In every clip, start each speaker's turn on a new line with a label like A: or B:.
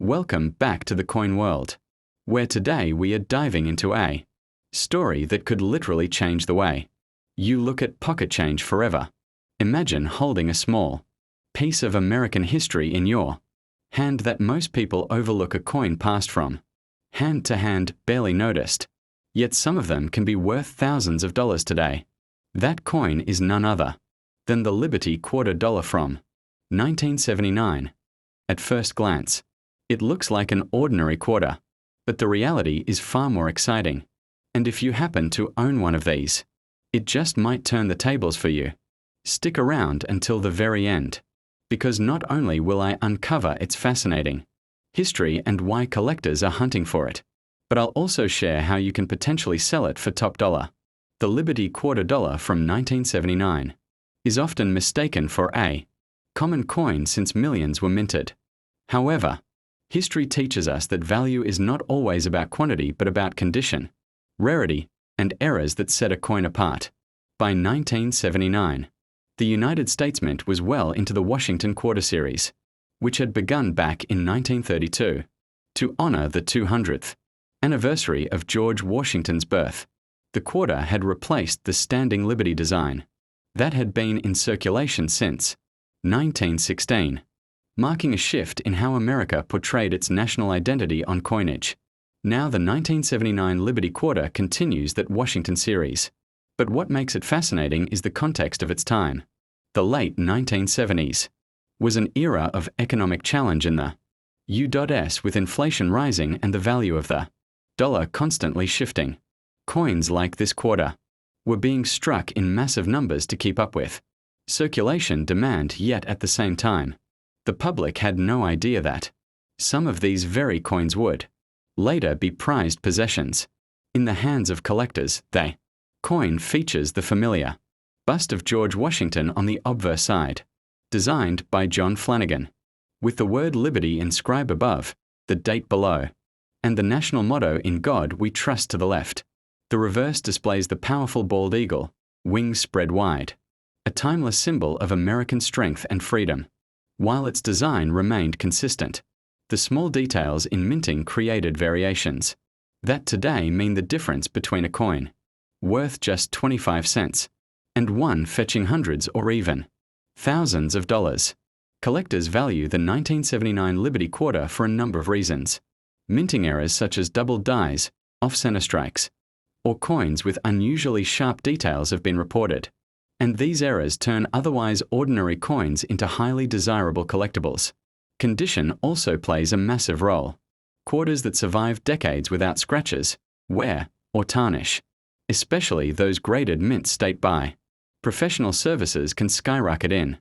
A: Welcome back to the coin world, where today we are diving into a story that could literally change the way you look at pocket change forever. Imagine holding a small piece of American history in your hand that most people overlook. A coin passed from hand to hand, barely noticed, yet some of them can be worth thousands of dollars today. That coin is none other than the Liberty $quarter from 1979. At first glance, it looks like an ordinary quarter, but the reality is far more exciting. And if you happen to own one of these, it just might turn the tables for you. Stick around until the very end, because not only will I uncover its fascinating history and why collectors are hunting for it, but I'll also share how you can potentially sell it for top dollar. The Liberty $quarter from 1979 is often mistaken for a common coin since millions were minted. However, history teaches us that value is not always about quantity but about condition, rarity, and eras that set a coin apart. By 1979, the United States Mint was well into the Washington Quarter series, which had begun back in 1932 to honor the 200th anniversary of George Washington's birth. The quarter had replaced the standing Liberty design that had been in circulation since 1916, marking a shift in how America portrayed its national identity on coinage. Now the 1979 Liberty Quarter continues that Washington series. But what makes it fascinating is the context of its time. The late 1970s was an era of economic challenge in the U.S., with inflation rising and the value of the dollar constantly shifting. Coins like this quarter were being struck in massive numbers to keep up with circulation demand, yet at the same time, the public had no idea that some of these very coins would later be prized possessions in the hands of collectors. The coin features the familiar bust of George Washington on the obverse side, designed by John Flanagan, with the word Liberty inscribed above, the date below, and the national motto "In God We Trust" to the left. The reverse displays the powerful bald eagle, wings spread wide, a timeless symbol of American strength and freedom. While its design remained consistent, the small details in minting created variations that today mean the difference between a coin worth just 25 cents and one fetching hundreds or even thousands of dollars. Collectors value the 1979 Liberty Quarter for a number of reasons. Minting errors such as double dies, off-center strikes, or coins with unusually sharp details have been reported, and these errors turn otherwise ordinary coins into highly desirable collectibles. Condition also plays a massive role. Quarters that survive decades without scratches, wear, or tarnish, especially those graded mint state by professional services, can skyrocket in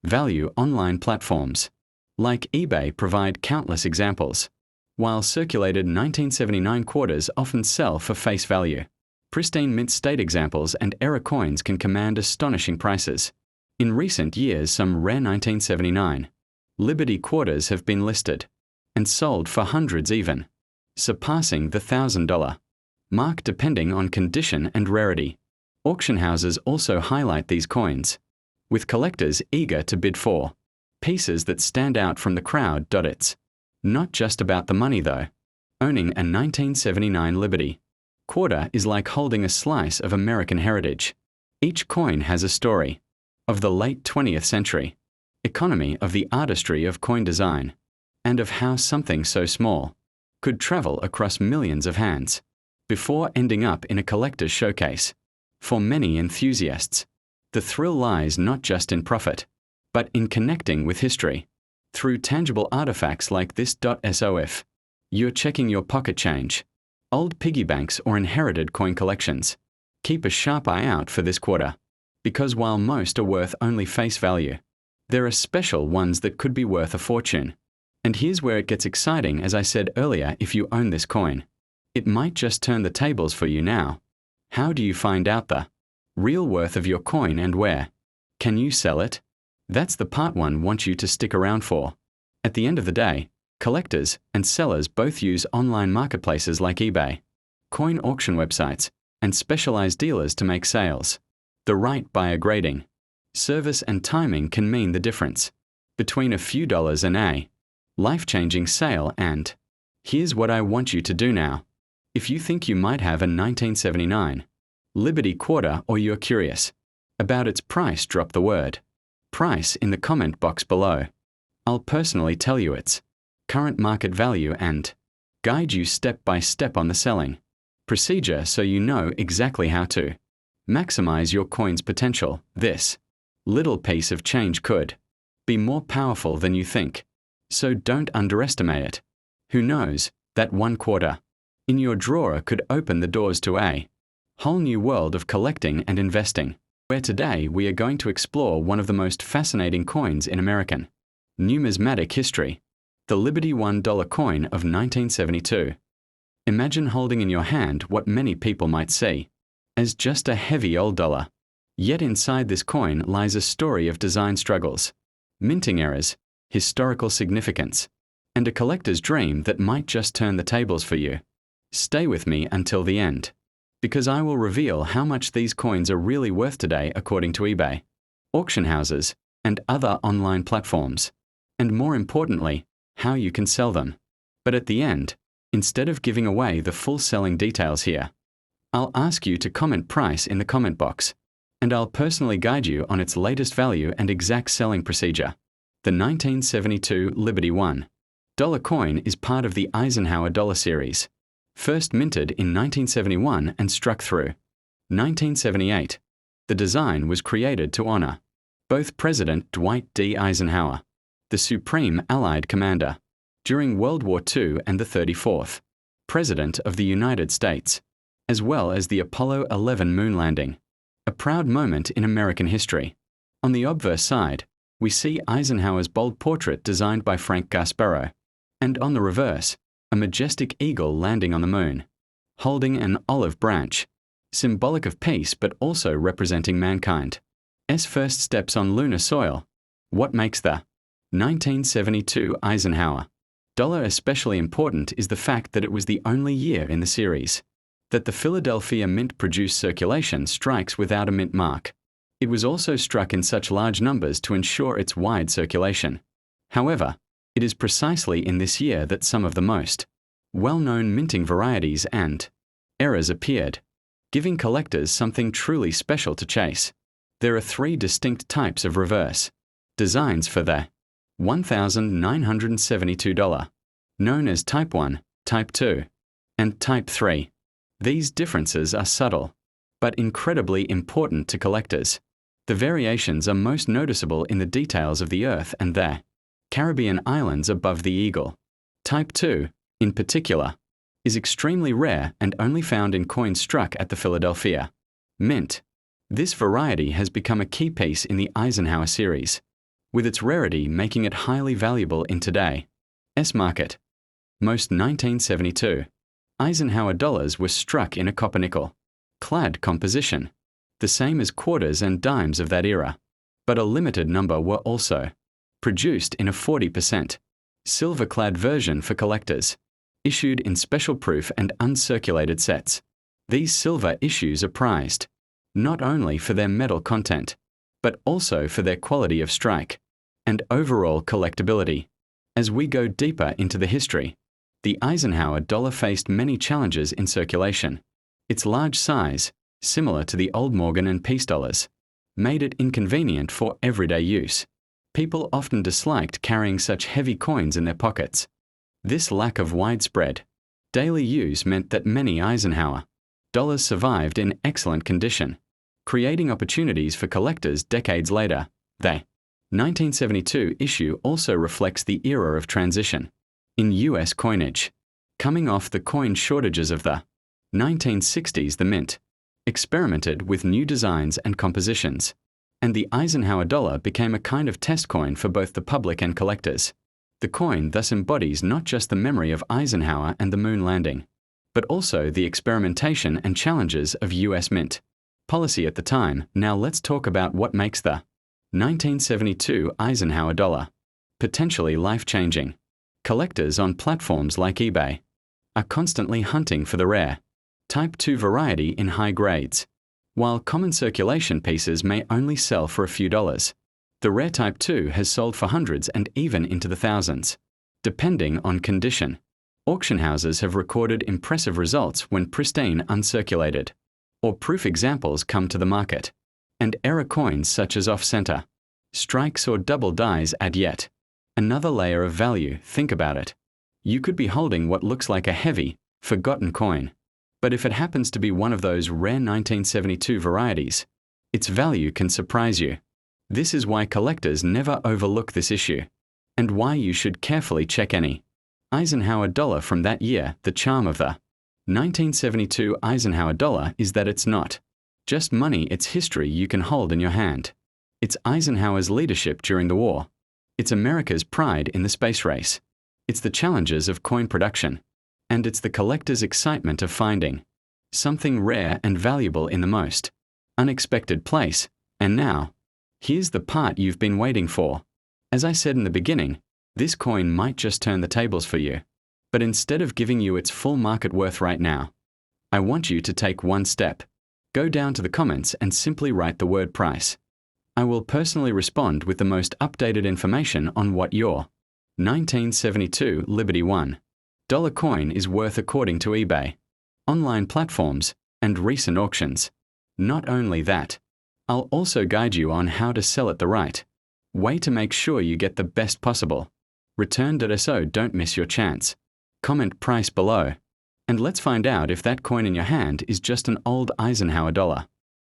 A: value. Online platforms like eBay provide countless examples. While circulated 1979 quarters often sell for face value, pristine mint state examples and error coins can command astonishing prices. In recent years, some rare 1979 Liberty quarters have been listed and sold for hundreds, even surpassing the $1,000 mark depending on condition and rarity. Auction houses also highlight these coins, with collectors eager to bid for pieces that stand out from the crowd. It's not just about the money though. Owning a 1979 Liberty Quarter is like holding a slice of American heritage. Each coin has a story of the late 20th century, economy, of the artistry of coin design, and of how something so small could travel across millions of hands before ending up in a collector's showcase. For many enthusiasts, the thrill lies not just in profit, but in connecting with history through tangible artifacts like this. So if you're checking your pocket change, old piggy banks, or inherited coin collections, keep a sharp eye out for this quarter, because while most are worth only face value, there are special ones that could be worth a fortune. And here's where it gets exciting. As I said earlier, if you own this coin, it might just turn the tables for you. Now, how do you find out the real worth of your coin, and where can you sell it? That's the part one want you to stick around for. At the end of the day, collectors and sellers both use online marketplaces like eBay, coin auction websites, and specialized dealers to make sales. The right buyer grading, service, and timing can mean the difference between a few dollars and a life-changing sale, and here's what I want you to do now. If you think you might have a 1979 Liberty Quarter or you're curious about its price, drop the word price in the comment box below. I'll personally tell you its current market value and guide you step by step on the selling procedure so you know exactly how to maximize your coin's potential. This little piece of change could be more powerful than you think, so don't underestimate it. Who knows, that one quarter in your drawer could open the doors to a whole new world of collecting and investing, where today we are going to explore one of the most fascinating coins in American numismatic history, the Liberty $1 coin of 1972. Imagine holding in your hand what many people might see as just a heavy old dollar. Yet inside this coin lies a story of design struggles, minting errors, historical significance, and a collector's dream that might just turn the tables for you. Stay with me until the end, because I will reveal how much these coins are really worth today according to eBay, auction houses, and other online platforms, and more importantly, how you can sell them. But at the end, instead of giving away the full selling details here, I'll ask you to comment price in the comment box, and I'll personally guide you on its latest value and exact selling procedure. The 1972 Liberty $1 coin is part of the Eisenhower dollar series, first minted in 1971 and struck through 1978. The design was created to honor both President Dwight D. Eisenhower, the Supreme Allied Commander during World War II, and the 34th President of the United States, as well as the Apollo 11 moon landing, a proud moment in American history. On the obverse side, we see Eisenhower's bold portrait designed by Frank Gasparo, and on the reverse, a majestic eagle landing on the moon, holding an olive branch, symbolic of peace but also representing mankind's first steps on lunar soil. What makes the 1972 Eisenhower dollar especially important is the fact that it was the only year in the series that the Philadelphia Mint produced circulation strikes without a mint mark. It was also struck in such large numbers to ensure its wide circulation. However, it is precisely in this year that some of the most well-known minting varieties and errors appeared, giving collectors something truly special to chase. There are three distinct types of reverse designs for the $1,972, known as Type 1, Type 2, and Type 3. These differences are subtle, but incredibly important to collectors. The variations are most noticeable in the details of the Earth and the Caribbean islands above the eagle. Type 2, in particular, is extremely rare and only found in coins struck at the Philadelphia Mint. This variety has become a key piece in the Eisenhower series, with its rarity making it highly valuable in today's market. Most 1972 Eisenhower dollars were struck in a copper-nickel clad composition, the same as quarters and dimes of that era, but a limited number were also produced in a 40% silver-clad version for collectors, issued in special proof and uncirculated sets. These silver issues are prized not only for their metal content, but also for their quality of strike and overall collectability. As we go deeper into the history, the Eisenhower dollar faced many challenges in circulation. Its large size, similar to the old Morgan and Peace dollars, made it inconvenient for everyday use. People often disliked carrying such heavy coins in their pockets. This lack of widespread daily use meant that many Eisenhower dollars survived in excellent condition, creating opportunities for collectors decades later. The 1972 issue also reflects the era of transition in U.S. coinage. Coming off the coin shortages of the 1960s, the Mint experimented with new designs and compositions, and the Eisenhower dollar became a kind of test coin for both the public and collectors. The coin thus embodies not just the memory of Eisenhower and the moon landing, but also the experimentation and challenges of U.S. Mint policy at the time. Now let's talk about what makes the 1972 Eisenhower dollar potentially life-changing. Collectors on platforms like eBay are constantly hunting for the rare Type 2 variety in high grades, while common circulation pieces may only sell for a few dollars. The rare Type 2 has sold for hundreds and even into the thousands. depending on condition. Auction houses have recorded impressive results when pristine uncirculated, or proof examples come to the market. And error coins such as off-center, strikes or double dies add yet another layer of value. Think about it. You could be holding what looks like a heavy, forgotten coin, but if it happens to be one of those rare 1972 varieties, its value can surprise you. This is why collectors never overlook this issue, and why you should carefully check any Eisenhower dollar from that year. The charm of the 1972 Eisenhower dollar is that it's not just money, it's history you can hold in your hand. It's Eisenhower's leadership during the war. It's America's pride in the space race. It's the challenges of coin production. And it's the collector's excitement of finding something rare and valuable in the most unexpected place. And now, here's the part you've been waiting for. As I said in the beginning, this coin might just turn the tables for you. But instead of giving you its full market worth right now, I want you to take one step. Go down to the comments and simply write the word price. I will personally respond with the most updated information on what your 1972 Liberty $1 coin is worth according to eBay, online platforms, and recent auctions. Not only that, I'll also guide you on how to sell it the right way to make sure you get the best possible return. So don't miss your chance. Comment price below, and let's find out if that coin in your hand is just an old Eisenhower dollar.